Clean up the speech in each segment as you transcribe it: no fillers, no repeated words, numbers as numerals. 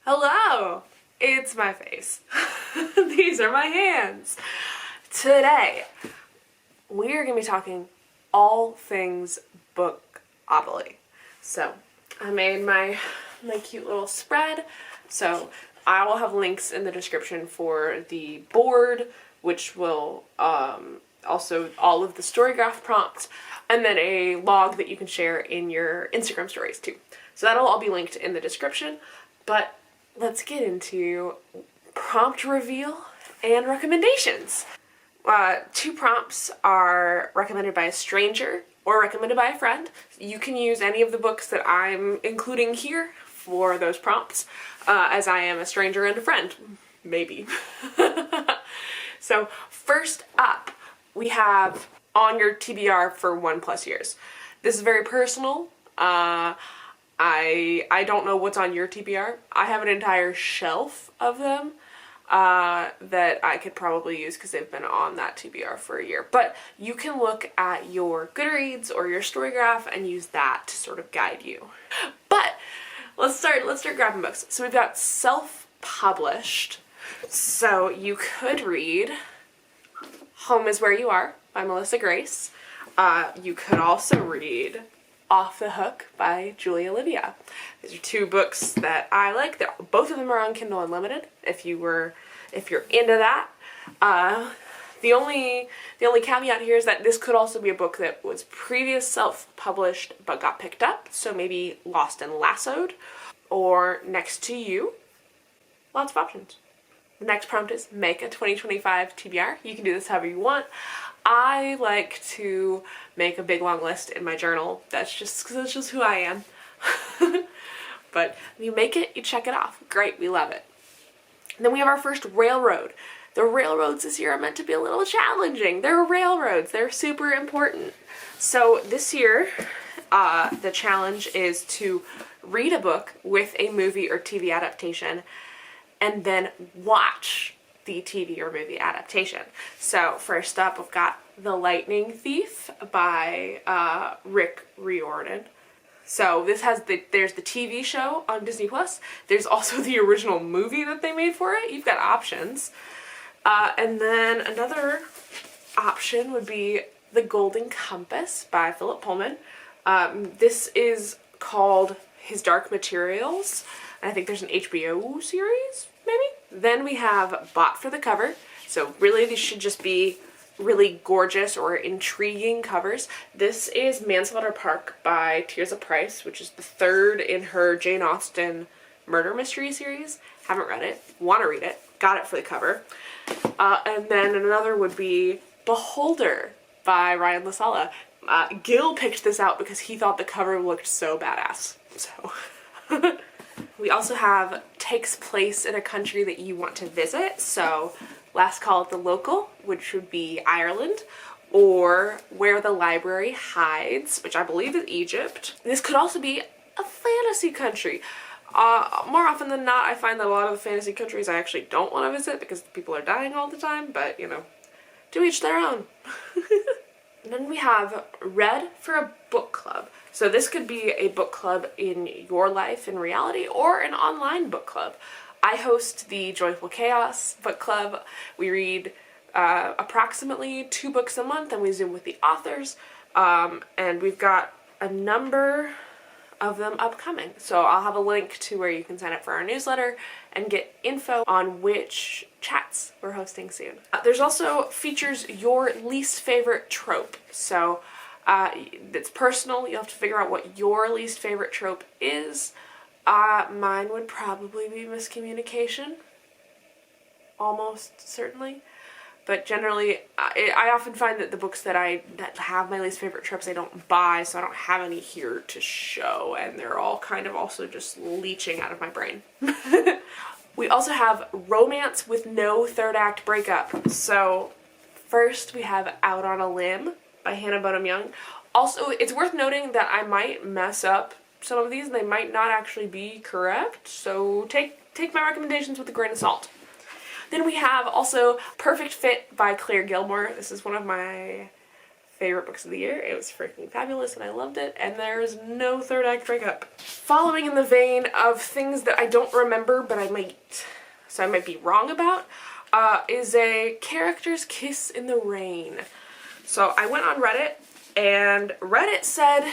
Hello! It's my face. These are my hands. Today, we are going to be talking all things Bookopoly. So, I made my cute little spread. So, I will have links in the description for the board, which will also all of the storygraph prompts, and then a log that you can share in your Instagram stories too. So that'll all be linked in the description, but let's get into prompt reveal and recommendations. 2 prompts are recommended by a stranger or recommended by a friend. You can use any of the books that I'm including here for those prompts, as I am a stranger and a friend, maybe. So first up, we have On Your TBR for 1+ years. This is very personal. I don't know what's on your TBR. I have an entire shelf of them that I could probably use because they've been on that TBR for a year. But you can look at your Goodreads or your Storygraph and use that to sort of guide you. But let's start grabbing books. So we've got self-published. So you could read Home is Where You Are by Melissa Grace. You could also read Off the Hook by Julia Livia. These are 2 books that I like. Both of them are on Kindle Unlimited if you're into that. The only caveat here is that this could also be a book that was previous self-published but got picked up, so maybe Lost and Lassoed or Next to You. Lots of options. The next prompt is make a 2025 TBR. You can do this however you want. I like to make a big long list in my journal. That's just who I am. But you make it, you check it off. Great, we love it. And then we have our first railroad. The railroads this year are meant to be a little challenging. They're railroads. They're super important. So this year, the challenge is to read a book with a movie or TV adaptation and then watch the TV or movie adaptation. So first up, we've got The Lightning Thief by Rick Riordan. So this has there's the TV show on Disney Plus. There's also the original movie that they made for it. You've got options. And then another option would be The Golden Compass by Philip Pullman. This is called His Dark Materials. I think there's an HBO series, maybe? Then we have Bought for the Cover. So really these should just be really gorgeous or intriguing covers. This is Manslaughter Park by Tirzah Price, which is the 3rd in her Jane Austen murder mystery series. Haven't read it, want to read it, got it for the cover. And then another would be Beholder by Ryan LaSala. Gil picked this out because he thought the cover looked so badass. So we also have Takes Place in a Country That You Want to Visit. So Last Call at the Local, which would be Ireland, or Where the Library Hides, which I believe is Egypt. This could also be a fantasy country. More often than not, I find that a lot of the fantasy countries I actually don't want to visit because people are dying all the time, but you know, to each their own. And then we have Read for a Book Club. So this could be a book club in your life in reality or an online book club. I host the Joyful Chaos book club. We read approximately 2 books a month and we Zoom with the authors. And we've got a number of them upcoming. So I'll have a link to where you can sign up for our newsletter and get info on which chats we're hosting soon. There's also features your least favorite trope. So it's personal. You'll have to figure out what your least favorite trope is. Mine would probably be miscommunication. Almost certainly. But generally, I often find that the books that have my least favorite tropes I don't buy, so I don't have any here to show, and they're all kind of also just leaching out of my brain. We also have Romance with No Third Act Breakup. So first we have Out on a Limb by Hannah Bonham Young. Also, it's worth noting that I might mess up some of these and they might not actually be correct, so take my recommendations with a grain of salt. Then we have also Perfect Fit by Claire Gilmore. This is one of my favorite books of the year. It was freaking fabulous and I loved it, and there's no third act breakup. Following in the vein of things that I don't remember but I might be wrong about, is a character's kiss in the rain. So I went on Reddit, and Reddit said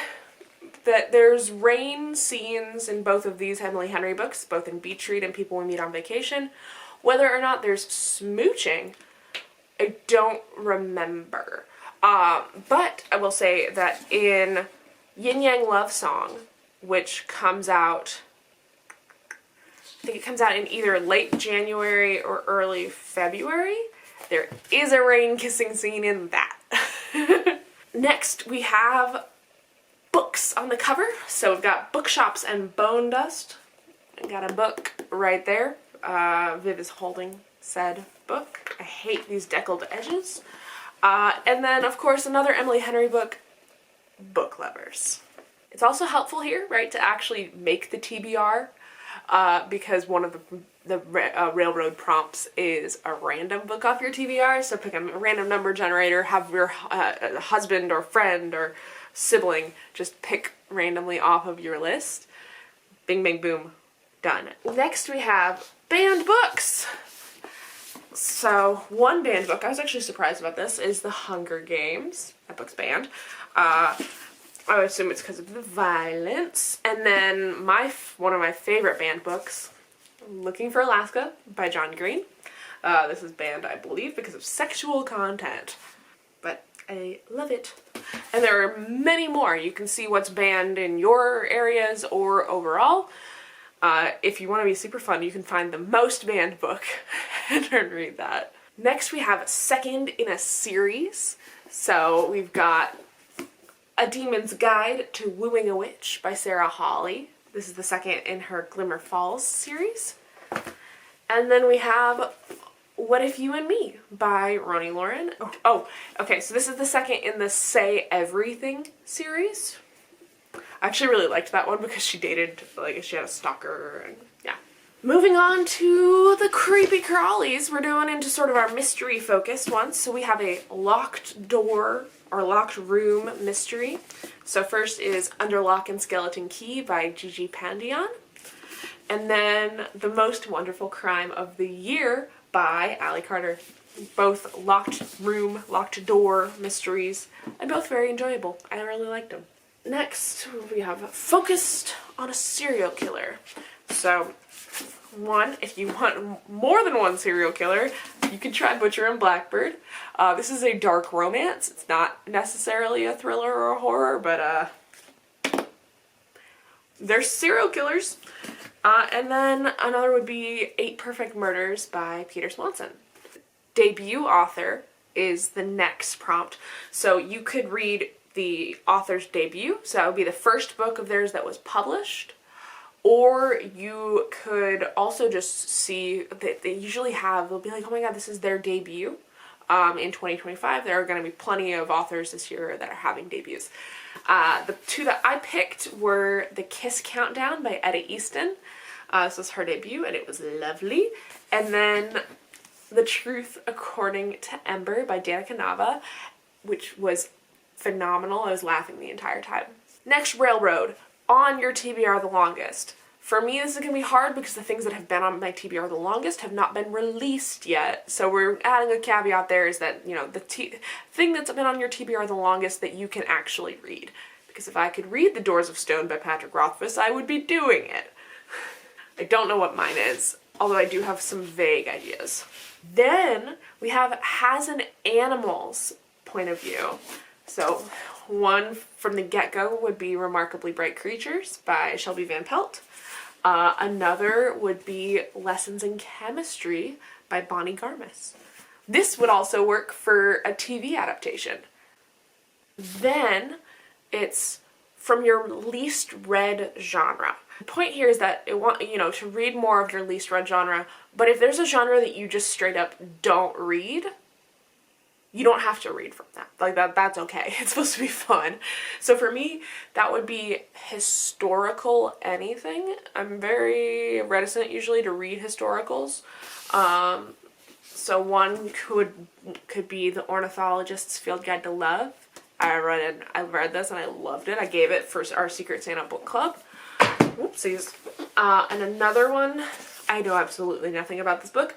that there's rain scenes in both of these Emily Henry books, both in Beach Read and People We Meet on Vacation. Whether or not there's smooching, I don't remember. But I will say that in Yin Yang Love Song, which comes out, I think it comes out in either late January or early February, there is a rain kissing scene in that. Next, we have books on the cover. So we've got Bookshops and Bone Dust. I got a book right there. Viv is holding said book. I hate these deckled edges. And then, of course, another Emily Henry book, Book Lovers. It's also helpful here, right, to actually make the TBR, because one of the railroad prompts is a random book off your TBR. So pick a random number generator, have your husband or friend or sibling just pick randomly off of your list. Bing, bang, boom, done. Next we have banned books. So one banned book, I was actually surprised about this, is The Hunger Games. That book's banned. I would assume it's because of the violence. And then one of my favorite banned books, Looking for Alaska by John Green. This is banned, I believe, because of sexual content. But I love it. And there are many more. You can see what's banned in your areas or overall. If you want to be super fun, you can find the most banned book and read that. Next we have second in a series. So we've got A Demon's Guide to Wooing a Witch by Sarah Hawley. This is the second in her Glimmer Falls series. And then we have What If You and Me by Roni Loren. Oh, okay, so this is the second in the Say Everything series. I actually really liked that one because she dated, like, she had a stalker, and yeah. Moving on to the creepy crawlies, we're doing into sort of our mystery focused ones. So we have a locked door or locked room mystery. So first is Under Lock and Skeleton Key by Gigi Pandion. And then The Most Wonderful Crime of the Year by Allie Carter. Both locked room, locked door mysteries, and both very enjoyable. I really liked them. Next, we have Focused on a Serial Killer. So, if you want more than one serial killer, you can try Butcher and Blackbird. This is a dark romance. It's not necessarily a thriller or a horror, but they're serial killers. And then another would be 8 Perfect Murders by Peter Swanson. Debut author is the next prompt. So you could read the author's debut, so that would be the first book of theirs that was published, or you could also just see that they usually they'll be like, oh my god, this is their debut. In 2025, there are going to be plenty of authors this year that are having debuts. The two that I picked were The Kiss Countdown by Etta Easton. This was her debut, and it was lovely. And then The Truth According to Ember by Danica Nava, which was phenomenal. I was laughing the entire time. Next, Railroad, on your TBR the longest. For me, this is going to be hard because the things that have been on my TBR the longest have not been released yet. So we're adding a caveat there is that, you know, the thing that's been on your TBR the longest that you can actually read. Because if I could read The Doors of Stone by Patrick Rothfuss, I would be doing it. I don't know what mine is, although I do have some vague ideas. Then we have Has an Animal's point of view. So one from the get-go would be Remarkably Bright Creatures by Shelby Van Pelt. Another would be Lessons in Chemistry by Bonnie Garmis. This would also work for a TV adaptation. Then it's from your least read genre. The point here is that to read more of your least read genre, but if there's a genre that you just straight up don't read, you don't have to read from that. Like that's okay. It's supposed to be fun. So for me, that would be historical anything. I'm very reticent usually to read historicals. So one could be The Ornithologist's Field Guide to Love. I read this and I loved it. I gave it for our Secret Santa book club. Whoopsies. And another one, I know absolutely nothing about this book.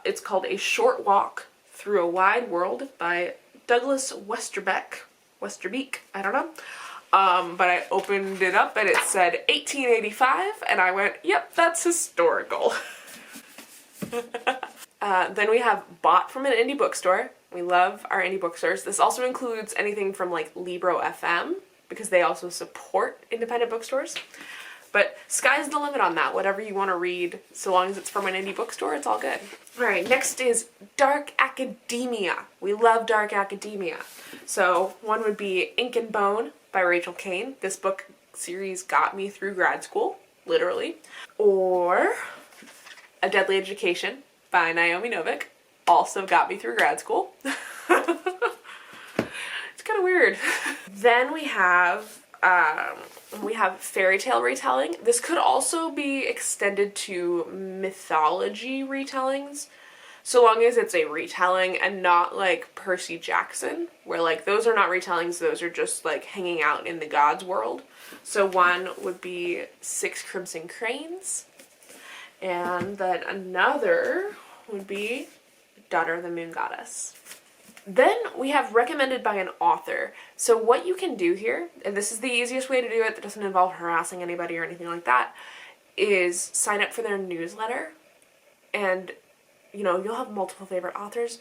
It's called A Short Walk Through a Wide World by Douglas Westerbeek, I don't know. But I opened it up and it said 1885 and I went, yep, that's historical. Then we have Bought from an Indie Bookstore. We love our indie bookstores. This also includes anything from like Libro FM because they also support independent bookstores. But sky's the limit on that. Whatever you want to read, so long as it's from an indie bookstore, it's all good. All right, next is dark academia. We love dark academia. So one would be Ink and Bone by Rachel Kane. This book series got me through grad school, literally. Or A Deadly Education by Naomi Novik. Also got me through grad school. It's kind of weird. Then we have fairy tale retelling. This could also be extended to mythology retellings, so long as it's a retelling and not like Percy Jackson, where like those are not retellings, those are just like hanging out in the gods world. So one would be Six Crimson Cranes, and then another would be Daughter of the Moon Goddess. Then we have recommended by an author. So what you can do here, and this is the easiest way to do it that doesn't involve harassing anybody or anything like that, is sign up for their newsletter. And, you know, you'll have multiple favorite authors.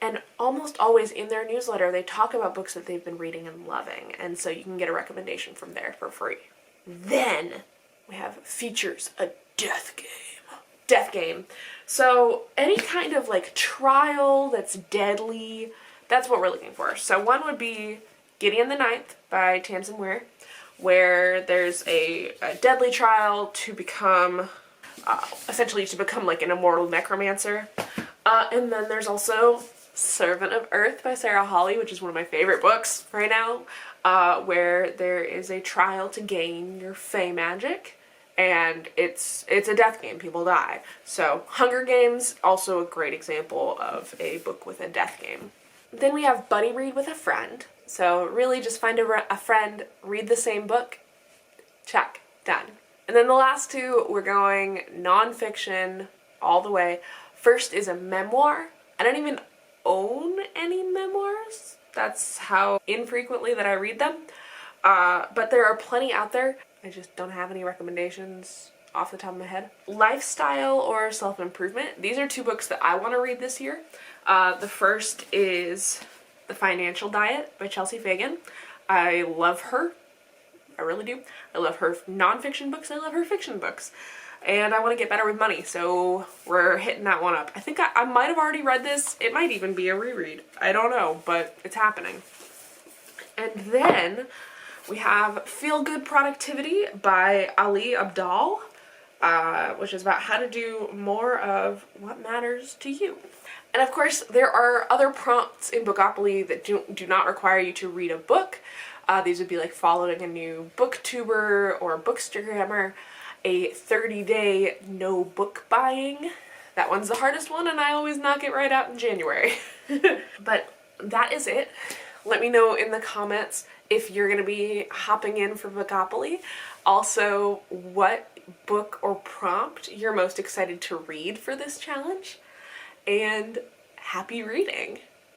And almost always in their newsletter, they talk about books that they've been reading and loving. And so you can get a recommendation from there for free. Then we have Features, a Death Game. Death Game. So any kind of like trial that's deadly, that's what we're looking for. So one would be Gideon the Ninth by Tamsin Ware, where there's a deadly trial to become, essentially to become like an immortal necromancer. And then there's also Servant of Earth by Sarah Hawley, which is one of my favorite books right now, where there is a trial to gain your Fey magic. And it's a death game. People die. So Hunger Games, also a great example of a book with a death game. Then we have Buddy Read with a Friend. So really just find a friend, read the same book, check, done. And then the last two, we're going nonfiction all the way. First is a memoir. I don't even own any memoirs. That's how infrequently that I read them. But there are plenty out there. I just don't have any recommendations off the top of my head. Lifestyle or self-improvement. These are two books that I want to read this year. The first is The Financial Diet by Chelsea Fagan. I love her. I really do. I love her nonfiction books. I love her fiction books. And I want to get better with money, so we're hitting that one up. I think I might have already read this. It might even be a reread. I don't know, but it's happening. And then we have Feel Good Productivity by Ali Abdaal, which is about how to do more of what matters to you. And of course, there are other prompts in Bookopoly that do not require you to read a book. These would be like following a new booktuber or bookstagrammer, a 30-day no book buying. That one's the hardest one, and I always knock it right out in January. But that is it. Let me know in the comments if you're going to be hopping in for Bookopoly. Also, what book or prompt you're most excited to read for this challenge. And happy reading!